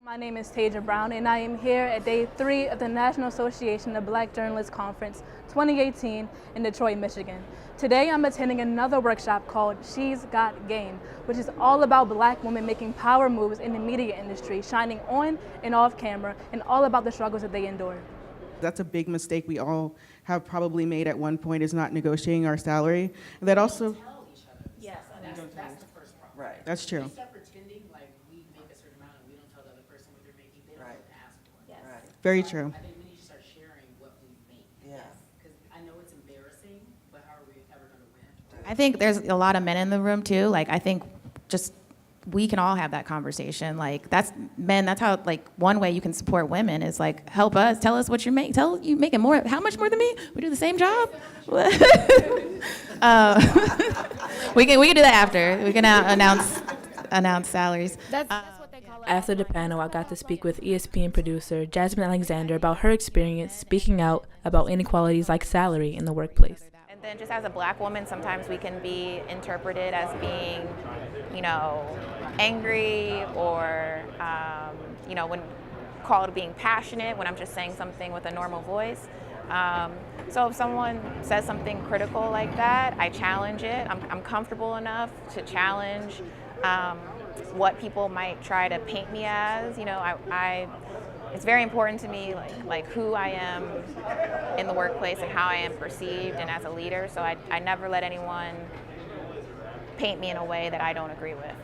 My name is Tayjah Brown, and I am here at day 3 of the National Association of Black Journalists Conference 2018 in Detroit, Michigan. Today I'm attending another workshop called She's Got Game, which is all about black women making power moves in the media industry, shining on and off camera, and all about the struggles that they endure. That's a big mistake we all have probably made at one point, is not negotiating our salary. That also, Yes, and that's the first problem. right, that's true. We start pretending like we make a certain amount and we don't tell the other person what they're making, they don't have to ask for it. Yes. Right. Very So true. I think we need to start sharing what we make. Yeah. Because I know it's embarrassing, but how are we ever going to win? I think there's a lot of men in the room too. Like, I think just we can all have that conversation. Like, that's men. That's how, like, one way you can support women is like, help us, tell us what you're making. Tell you making more. How much more than me? We do the same job. We can do that after. We can announce salaries. That's what they call it. After the panel, I got to speak with ESPN producer Jasmine Alexander about her experience speaking out about inequalities like salary in the workplace. And then just as a black woman, sometimes we can be interpreted as being, angry or, when called being passionate when I'm just saying something with a normal voice. So if someone says something critical like that, I challenge it. I'm comfortable enough to challenge what people might try to paint me as. It's very important to me, like who I am in the workplace and how I am perceived and as a leader. So I never let anyone paint me in a way that I don't agree with.